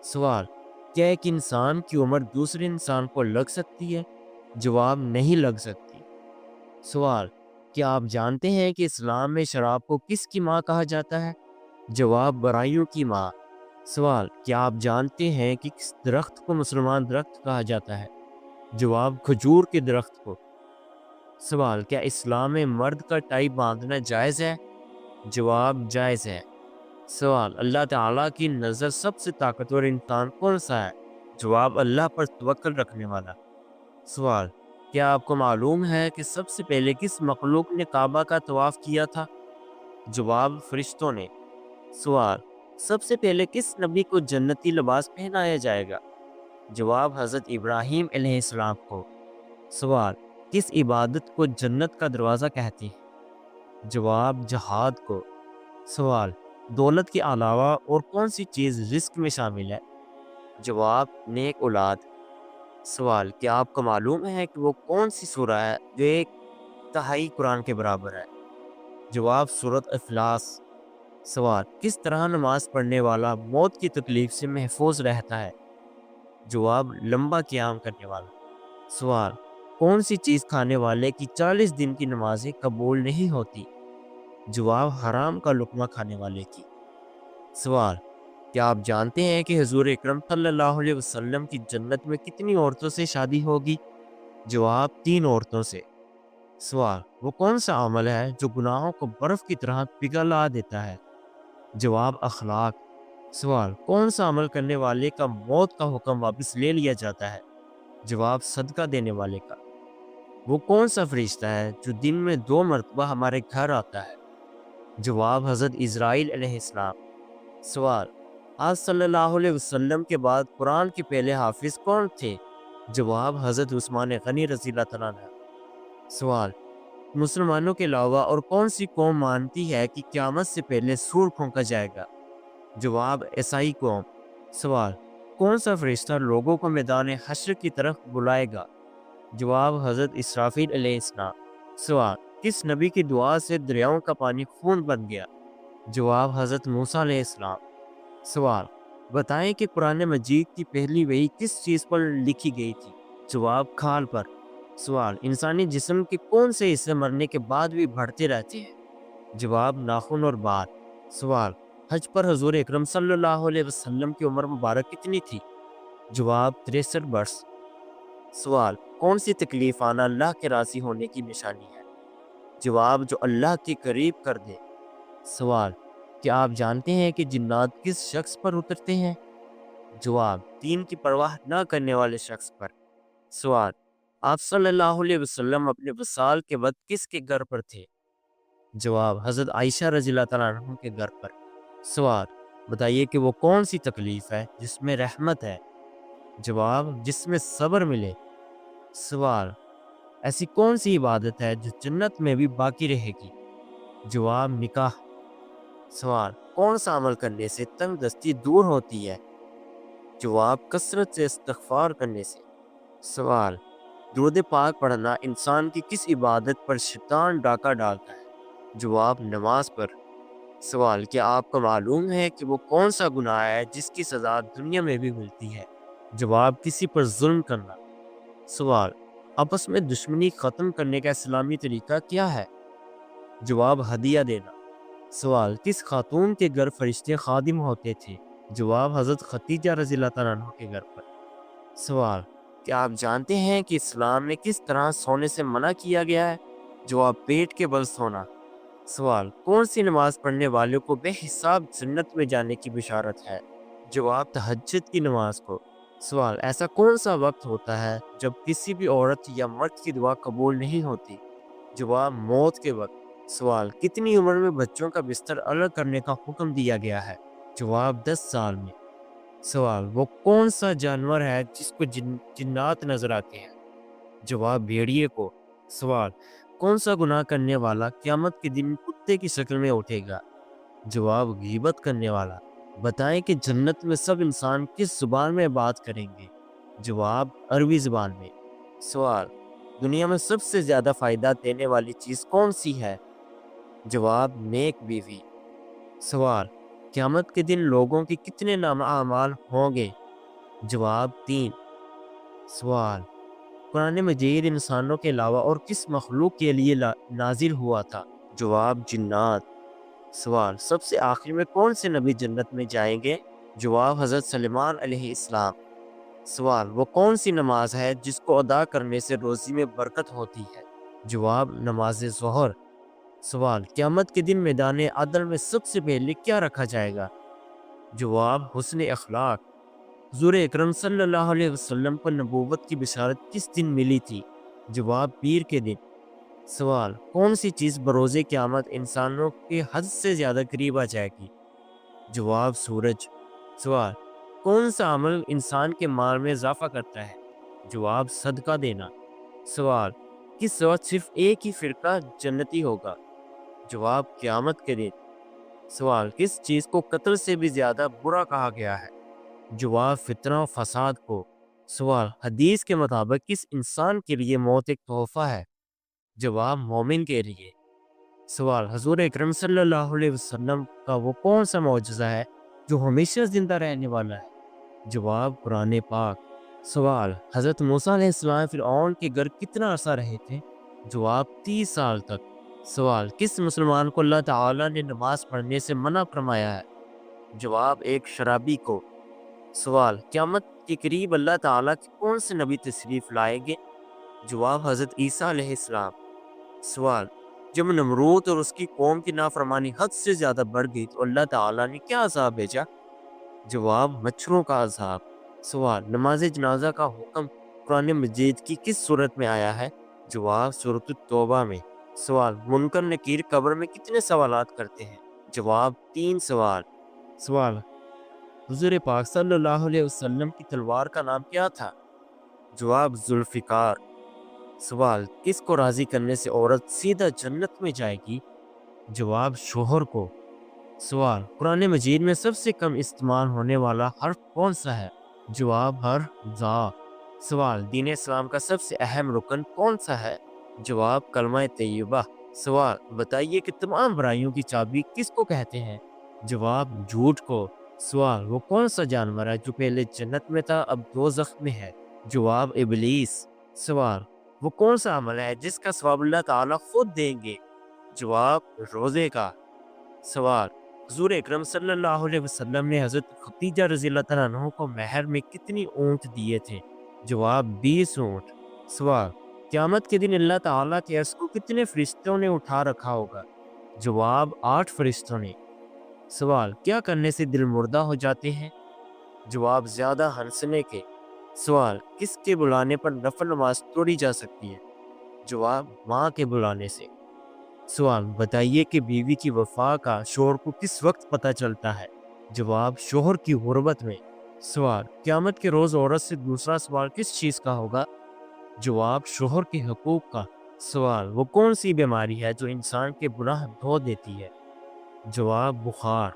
سوال: کیا ایک انسان کی عمر دوسرے انسان کو لگ سکتی ہے؟ جواب: نہیں لگ سکتی۔ سوال: کیا آپ جانتے ہیں کہ اسلام میں شراب کو کس کی ماں کہا جاتا ہے؟ جواب: برائیوں کی ماں۔ سوال: کیا آپ جانتے ہیں کہ کس درخت کو مسلمان درخت کہا جاتا ہے؟ جواب: کھجور کے درخت کو۔ سوال: کیا اسلام میں مرد کا ٹائی باندھنا جائز ہے؟ جواب: جائز ہے۔ سوال: اللہ تعالیٰ کی نظر سب سے طاقتور انسان کون سا ہے؟ جواب: اللہ پر توکل رکھنے والا۔ سوال: کیا آپ کو معلوم ہے کہ سب سے پہلے کس مخلوق نے کعبہ کا طواف کیا تھا؟ جواب: فرشتوں نے۔ سوال: سب سے پہلے کس نبی کو جنتی لباس پہنایا جائے گا؟ جواب: حضرت ابراہیم علیہ السلام کو۔ سوال: کس عبادت کو جنت کا دروازہ کہتے ہیں؟ جواب: جہاد کو۔ سوال: دولت کے علاوہ اور کون سی چیز رزق میں شامل ہے؟ جواب: نیک اولاد۔ سوال: کیا آپ کو معلوم ہے کہ وہ کون سی سورہ ہے جو 1/3 قرآن کے برابر ہے؟ جواب: سورۃ اخلاص۔ سوال: کس طرح نماز پڑھنے والا موت کی تکلیف سے محفوظ رہتا ہے؟ جواب: لمبا قیام کرنے والا۔ سوال: کون سی چیز کھانے والے کی 40 دن کی نمازیں قبول نہیں ہوتی؟ جواب: حرام کا لقمہ کھانے والے کی۔ سوال: کیا آپ جانتے ہیں کہ حضور اکرم صلی اللہ علیہ وسلم کی جنت میں کتنی عورتوں سے شادی ہوگی؟ جواب: 3 عورتوں سے۔ سوال: وہ کون سا عمل ہے جو گناہوں کو برف کی طرح پگھلا دیتا ہے؟ جواب: اخلاق۔ سوال: کون سا عمل کرنے والے کا موت کا حکم واپس لے لیا جاتا ہے؟ جواب: صدقہ دینے والے کا۔ وہ کون سا فرشتہ ہے جو دن میں 2 مرتبہ ہمارے گھر آتا ہے؟ جواب: حضرت اسرائیل علیہ السلام۔ سوال: آپ صلی اللہ علیہ وسلم کے بعد قرآن کے پہلے حافظ کون تھے؟ جواب: حضرت عثمان غنی رضی اللہ تعالیٰ عنہ۔ سوال: مسلمانوں کے علاوہ اور کون سی قوم مانتی ہے کہ قیامت سے پہلے سور پھونکا جائے گا؟ جواب: عیسائی قوم۔ سوال: کون سا فرشتہ لوگوں کو میدان حشر کی طرف بلائے گا؟ جواب: حضرت اسرافیل علیہ السلام۔ سوال: کس نبی کی دعا سے دریاؤں کا پانی خون بن گیا؟ جواب: حضرت موسیٰ علیہ السلام۔ سوال: بتائیں کہ قرآن مجید کی پہلی وحی کس چیز پر لکھی گئی تھی؟ جواب: کھال پر۔ سوال: انسانی جسم کے کون سے حصے مرنے کے بعد بھی بڑھتے رہتے ہیں؟ جواب: ناخن اور بال۔ سوال: حج پر حضور اکرم صلی اللہ علیہ وسلم کی عمر مبارک کتنی تھی؟ جواب: 63 برس۔ سوال: کون سی تکلیف آنا اللہ کے راضی ہونے کی نشانی ہے؟ جواب: جو اللہ کے قریب کر دے۔ سوال: کیا آپ جانتے ہیں کہ جنات کس شخص پر اترتے ہیں؟ جواب: دین کی پرواہ نہ کرنے والے شخص پر۔ سوال: آپ صلی اللہ علیہ وسلم اپنے وصال کے وقت کس کے گھر پر تھے؟ جواب: حضرت عائشہ رضی اللہ تعالیٰ عنہ کے گھر پر۔ سوال: بتائیے کہ وہ کون سی تکلیف ہے جس میں رحمت ہے؟ جواب: جس میں صبر ملے۔ سوال: ایسی کون سی عبادت ہے جو جنت میں بھی باقی رہے گی؟ جواب: نکاح۔ سوال: کون سا عمل کرنے سے تنگ دستی دور ہوتی ہے؟ جواب: کثرت سے استغفار کرنے سے۔ سوال: درود پاک پڑھنا انسان کی کس عبادت پر شیطان ڈاکہ ڈالتا ہے؟ جواب: نماز پر۔ سوال: کیا آپ کو معلوم ہے کہ وہ کون سا گناہ ہے جس کی سزا دنیا میں بھی ملتی ہے؟ جواب: کسی پر ظلم کرنا۔ سوال: آپس میں دشمنی ختم کرنے کا اسلامی طریقہ کیا ہے؟ جواب: ہدیہ دینا۔ سوال: کس خاتون کے گھر فرشتے خادم ہوتے تھے؟ جواب: حضرت خدیجہ رضی اللہ تعالیٰ عنہ کے گھر پر۔ سوال: کیا آپ جانتے ہیں کہ اسلام میں کس طرح سونے سے منع کیا گیا ہے؟ جواب: پیٹ کے بل سونا۔ سوال: کون سی نماز پڑھنے والوں کو بے حساب جنت میں جانے کی بشارت ہے؟ جواب: تہجد کی نماز کو۔ سوال: ایسا کون سا وقت ہوتا ہے جب کسی بھی عورت یا مرد کی دعا قبول نہیں ہوتی؟ جواب: موت کے وقت۔ سوال: کتنی عمر میں بچوں کا بستر الگ کرنے کا حکم دیا گیا ہے؟ جواب: 10 سال میں۔ سوال: وہ کون سا جانور ہے جس کو جنات نظر آتے ہیں؟ جواب: بھیڑیے کو۔ سوال: کون سا گناہ کرنے والا قیامت کے دن کتے کی شکل میں اٹھے گا؟ جواب: غیبت کرنے والا۔ بتائیں کہ جنت میں سب انسان کس زبان میں بات کریں گے؟ جواب: عربی زبان میں۔ سوال: دنیا میں سب سے زیادہ فائدہ دینے والی چیز کون سی ہے؟ جواب: نیک بیوی۔ سوال: قیامت کے دن لوگوں کے کتنے نام اعمال ہوں گے؟ جواب 3۔ سوال، قرآن مجید انسانوں کے علاوہ اور کس مخلوق کے لیے نازل ہوا تھا؟ جواب جنات۔ سوال، سب سے آخر میں کون سے نبی جنت میں جائیں گے؟ جواب حضرت سلیمان علیہ السلام۔ سوال، وہ کون سی نماز ہے جس کو ادا کرنے سے روزی میں برکت ہوتی ہے؟ جواب نماز ظہر۔ سوال، قیامت کے دن میدان عدل میں سب سے پہلے کیا رکھا جائے گا؟ جواب حسن اخلاق۔ حضور اکرم صلی اللہ علیہ وسلم کو نبوت کی بشارت کس دن ملی تھی؟ جواب پیر کے دن۔ سوال، کون سی چیز بروز قیامت انسانوں کے حد سے زیادہ قریب آ جائے گی؟ جواب سورج۔ سوال، کون سا عمل انسان کے مال میں اضافہ کرتا ہے؟ جواب صدقہ دینا۔ سوال، کس وقت صرف ایک ہی فرقہ جنتی ہوگا؟ جواب قیامت کے دن۔ سوال، کس چیز کو قتل سے بھی زیادہ برا کہا گیا ہے؟ جواب فتنہ و فساد کو۔ سوال، حدیث کے مطابق کس انسان کے لیے موت ایک تحفہ ہے؟ جواب مومن کے لیے۔ سوال، حضور اکرم صلی اللہ علیہ وسلم کا وہ کون سا معجزہ ہے جو ہمیشہ زندہ رہنے والا ہے؟ جواب قرآن پاک۔ سوال، حضرت موسیٰ علیہ السلام فرعون کے گھر کتنا عرصہ رہے تھے؟ جواب 30 سال تک۔ سوال، کس مسلمان کو اللہ تعالیٰ نے نماز پڑھنے سے منع فرمایا ہے؟ جواب ایک شرابی کو۔ سوال، قیامت کے قریب اللہ تعالیٰ کے کون سے نبی تشریف لائیں گے؟ جواب حضرت عیسیٰ علیہ السلام۔ سوال، جب نمرود اور اس کی قوم کی نافرمانی حد سے زیادہ بڑھ گئی تو اللہ تعالیٰ نے کیا عذاب بھیجا؟ جواب مچھروں کا عذاب۔ سوال، نماز جنازہ کا حکم قرآن مجید کی کس صورت میں آیا ہے؟ جواب سورۃ التوبہ میں۔ سوال، منکر نکیر قبر میں کتنے سوالات کرتے ہیں؟ جواب 3 سوال۔ سوال، حضور پاک صلی اللہ علیہ وسلم کی تلوار کا نام کیا تھا؟ جواب ذوالفقار۔ سوال، کس کو راضی کرنے سے عورت سیدھا جنت میں جائے گی؟ جواب شوہر کو۔ سوال، قرآن مجید میں سب سے کم استعمال ہونے والا حرف کون سا ہے؟ جواب حرف ذا۔ سوال، دین اسلام کا سب سے اہم رکن کون سا ہے؟ جواب کلمہ طیبہ۔ سوال، بتائیے کہ تمام برائیوں کی چابی کس کو کہتے ہیں؟ جواب جھوٹ کو۔ سوال، وہ کون سا جانور ہے جو پہلے جنت میں تھا اب دوزخ میں ہے؟ جواب ابلیس۔ سوال، وہ کون سا عمل ہے جس کا ثواب اللہ تعالیٰ خود دیں گے؟ جواب روزے کا۔ سوال، حضور اکرم صلی اللہ علیہ وسلم نے حضرت خدیجہ رضی اللہ تعالیٰ عنہ کو مہر میں کتنی اونٹ دیے تھے؟ جواب 20 اونٹ۔ سوال، قیامت کے دن اللہ تعالیٰ کے عرش کو کتنے فرشتوں نے اٹھا رکھا ہوگا؟ جواب 8 فرشتوں نے۔ سوال، کیا کرنے سے دل مردہ ہو جاتے ہیں؟ جواب زیادہ ہنسنے کے۔ سوال، کس کے بلانے پر نفل نماز توڑی جا سکتی ہے؟ جواب ماں کے بلانے سے۔ سوال، بتائیے کہ بیوی کی وفا کا شوہر کو کس وقت پتہ چلتا ہے؟ جواب شوہر کی غربت میں۔ سوال، قیامت کے روز عورت سے دوسرا سوال کس چیز کا ہوگا؟ جواب شوہر کے حقوق کا۔ سوال، وہ کون سی بیماری ہے جو انسان کے گناہ دھو دیتی ہے؟ جواب بخار۔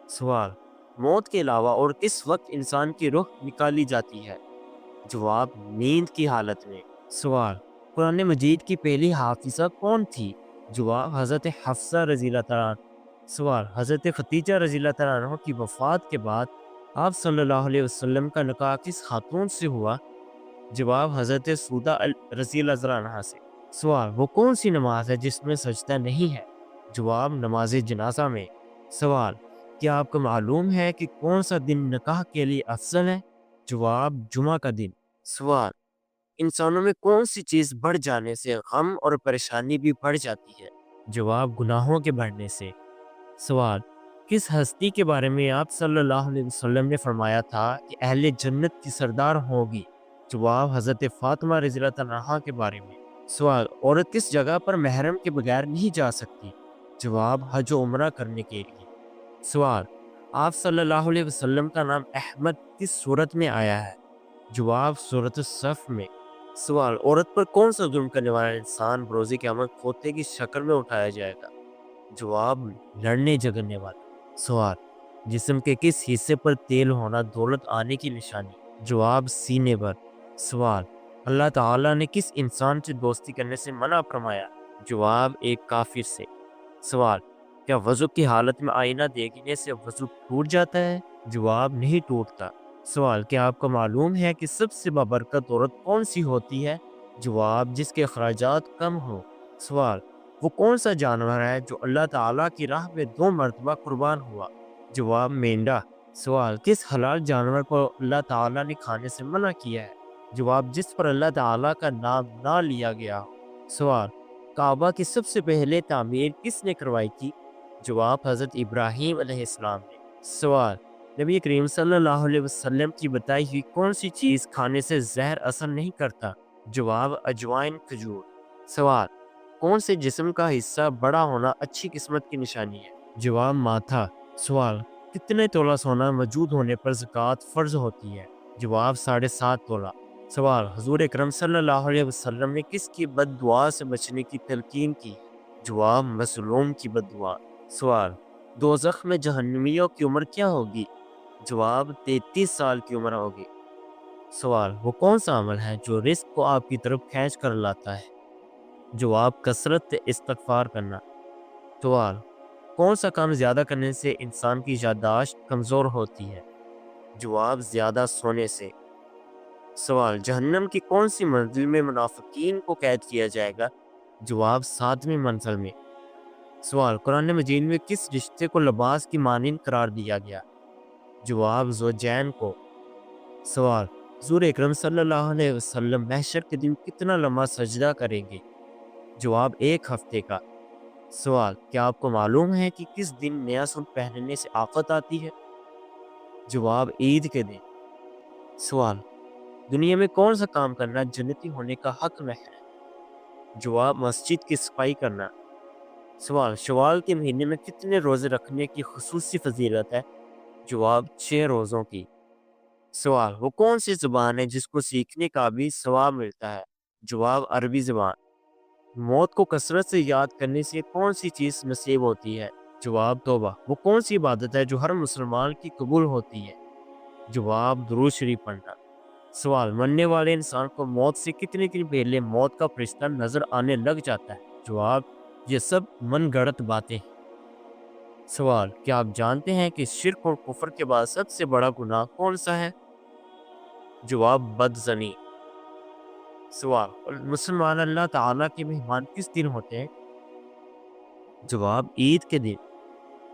سوال، موت کے علاوہ اور کس وقت انسان کی روح نکالی جاتی ہے؟ جواب نیند کی حالت میں۔ سوال، قرآن مجید کی پہلی حافظہ کون تھی؟ جواب حضرت حفصہ رضی اللہ تعالیٰ عنہ۔ سوال، حضرت خدیجہ رضی اللہ تعالیٰ عنہ کی وفات کے بعد آپ صلی اللہ علیہ وسلم کا نکاح کس خاتون سے ہوا؟ جواب حضرت سودہ رضی اللہ تعالیٰ عنہ سے۔ سوال، وہ کون سی نماز ہے جس میں سجدہ نہیں ہے؟ جواب نماز جنازہ میں۔ سوال، کیا آپ کو معلوم ہے کہ کون سا دن نکاح کے لیے افضل ہے؟ جواب جمعہ کا دن۔ سوال، انسانوں میں کون سی چیز بڑھ جانے سے غم اور پریشانی بھی بڑھ جاتی ہے؟ جواب گناہوں کے بڑھنے سے۔ سوال، کس ہستی کے بارے میں آپ صلی اللہ علیہ وسلم نے فرمایا تھا کہ اہل جنت کی سردار ہوگی؟ جواب حضرت فاطمہ رضی اللہ عنہا کے بارے میں۔ سوال، عورت کس جگہ پر محرم کے بغیر نہیں جا سکتی؟ جواب حج و عمرہ کرنے کے لیے۔ سوال، آپ صلی اللہ علیہ وسلم کا نام احمد کس صورت میں آیا ہے؟ جواب سورۃ الصف میں۔ سوال، عورت پر کون سا ظلم کرنے والا انسان بروز قیامت کھوتے کی شکل میں اٹھایا جائے گا؟ جواب لڑنے جھگڑنے والا۔ سوال، جسم کے کس حصے پر تیل ہونا دولت آنے کی نشانی؟ جواب سینے پر۔ سوال، اللہ تعالیٰ نے کس انسان سے دوستی کرنے سے منع فرمایا؟ جواب ایک کافر سے۔ سوال، کیا وضو کی حالت میں آئینہ دیکھنے سے وضو ٹوٹ جاتا ہے؟ جواب نہیں ٹوٹتا۔ سوال کیا آپ کو معلوم ہے کہ سب سے بابرکت عورت کون سی ہوتی ہے؟ جواب جس کے اخراجات کم ہوں۔ سوال وہ کون سا جانور ہے جو اللہ تعالیٰ کی راہ میں 2 مرتبہ قربان ہوا؟ جواب مینڈا۔ سوال کس حلال جانور کو اللہ تعالیٰ نے کھانے سے منع کیا ہے؟ جواب جس پر اللہ تعالیٰ کا نام نہ لیا گیا ہو۔ سوال کعبہ کی سب سے پہلے تعمیر کس نے کروائی تھی؟ جواب حضرت ابراہیم علیہ السلام نے۔ سوال نبی کریم صلی اللہ علیہ وسلم کی بتائی ہوئی کون سی چیز کھانے سے زہر اثر نہیں کرتا؟ جواب اجوائن، کھجور۔ سوال کون سے جسم کا حصہ بڑا ہونا اچھی قسمت کی نشانی ہے؟ جواب ماتھا۔ سوال کتنے تولہ سونا موجود ہونے پر زکوٰۃ فرض ہوتی ہے؟ جواب 7.5 تولہ۔ سوال حضور اکرم صلی اللہ علیہ وسلم نے کس کی بد دعا سے بچنے کی تلقین کی؟ جواب مظلوم کی بد دعا۔ سوال دوزخ میں جہنمیوں کی عمر کیا ہوگی؟ جواب 33 سال کی عمر ہوگی۔ سوال وہ کون سا عمل ہے جو رزق کو آپ کی طرف کھینچ کر لاتا ہے؟ جواب کثرت استغفار کرنا۔ سوال کون سا کام زیادہ کرنے سے انسان کی یادداشت کمزور ہوتی ہے؟ جواب زیادہ سونے سے۔ سوال جہنم کی کون سی منزل میں منافقین کو قید کیا جائے گا؟ جواب 7ویں منزل میں۔ سوال قرآن مجید میں کس رشتے کو لباس کی مانند قرار دیا گیا؟ جواب زوجین کو۔ سوال حضور اکرم صلی اللہ علیہ وسلم محشر کے دن کتنا لمبا سجدہ کریں گے؟ جواب 1 ہفتے کا۔ سوال کیا آپ کو معلوم ہے کہ کس دن نیا سوٹ پہننے سے آفت آتی ہے؟ جواب عید کے دن۔ سوال دنیا میں کون سا کام کرنا جنتی ہونے کا حق میں ہے؟ جواب مسجد کی صفائی کرنا۔ سوال شوال کے مہینے میں کتنے روزے رکھنے کی خصوصی فضیلت ہے؟ جواب 6 روزوں کی۔ سوال وہ کون سی زبان ہے جس کو سیکھنے کا بھی ثواب ملتا ہے؟ جواب عربی زبان۔ موت کو کثرت سے یاد کرنے سے کون سی چیز نصیب ہوتی ہے؟ جواب توبہ۔ وہ کون سی عبادت ہے جو ہر مسلمان کی قبول ہوتی ہے؟ جواب درود شریف پڑھنا۔ سوال مرنے والے انسان کو موت سے کتنے دن پہلے موت کا فرشتہ نظر آنے لگ جاتا ہے؟ جواب یہ سب من گڑت باتیں ہیں۔ سوال کیا آپ جانتے ہیں کہ شرک اور کفر کے بعد سب سے بڑا گناہ کون سا ہے؟ جواب بدزنی۔ سوال مسلمان اللہ تعالیٰ کے مہمان کس دن ہوتے ہیں؟ جواب عید کے دن۔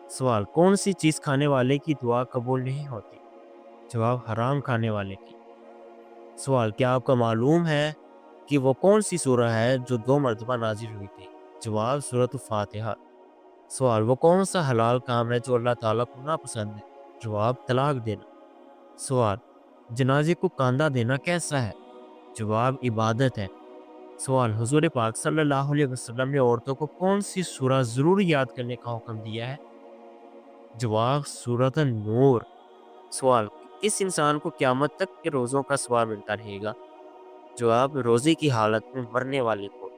سوال کون سی چیز کھانے والے کی دعا قبول نہیں ہوتی؟ جواب حرام کھانے والے کی۔ سوال کیا آپ کو معلوم ہے کہ وہ کون سی سورہ ہے جو 2 مرتبہ نازل ہوئی تھی؟ جواب سورۃ الفاتحہ۔ سوال وہ کون سا حلال کام ہے جو اللہ تعالیٰ کو ناپسند ہے؟ جواب طلاق دینا۔ سوال جنازے کو کاندھا دینا کیسا ہے؟ جواب عبادت ہے۔ سوال حضور پاک صلی اللہ علیہ وسلم نے عورتوں کو کون سی سورہ ضرور یاد کرنے کا حکم دیا ہے؟ جواب سورۃ النور۔ سوال کس انسان کو قیامت تک کے روزوں کا ثواب ملتا رہے گا؟ جواب روزے کی حالت میں مرنے والے کو۔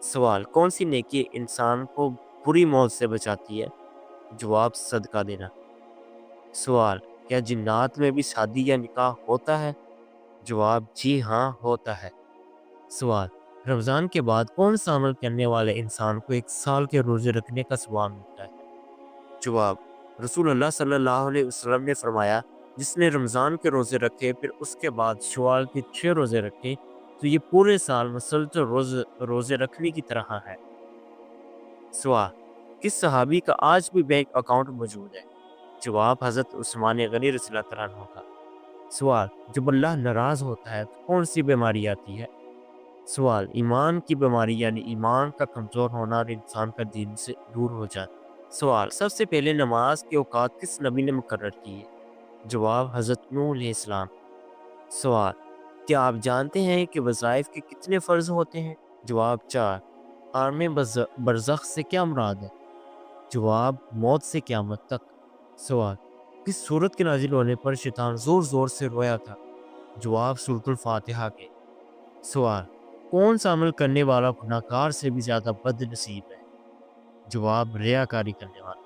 سوال کون سی نیکی انسان کو بری موت سے بچاتی ہے؟ جواب صدقہ دینا۔ سوال کیا جنات میں بھی شادی یا نکاح ہوتا ہے؟ جواب جی ہاں ہوتا ہے۔ سوال رمضان کے بعد کون سا عمل کرنے والے انسان کو 1 سال کے روزے رکھنے کا ثواب ملتا ہے؟ جواب رسول اللہ صلی اللہ علیہ وسلم نے فرمایا جس نے رمضان کے روزے رکھے پھر اس کے بعد شوال کے 6 روزے رکھے تو یہ پورے سال مسلسل روزے رکھنے کی طرح ہے۔ سوال کس صحابی کا آج بھی بینک اکاؤنٹ موجود ہے؟ جواب حضرت عثمان غنی رضی اللہ تعالیٰ عنہ کا۔ سوال جب اللہ ناراض ہوتا ہے تو کون سی بیماری آتی ہے؟ سوال ایمان کی بیماری یعنی ایمان کا کمزور ہونا اور انسان کا دین سے دور ہو جانا۔ سوال سب سے پہلے نماز کے اوقات کس نبی نے مقرر کیے؟ جواب حضرت نوح علیہ السلام۔ سوال کیا آپ جانتے ہیں کہ وظائف کے کتنے فرض ہوتے ہیں؟ جواب 4۔ عالم برزخ سے کیا مراد ہے؟ جواب موت سے قیامت تک۔ سوال کس سورت کے نازل ہونے پر شیطان زور زور سے رویا تھا؟ جواب سورۃ الفاتحہ کے۔ سوال کون سا عمل کرنے والا گناہگار سے بھی زیادہ بد نصیب ہے؟ جواب ریاکاری کرنے والا۔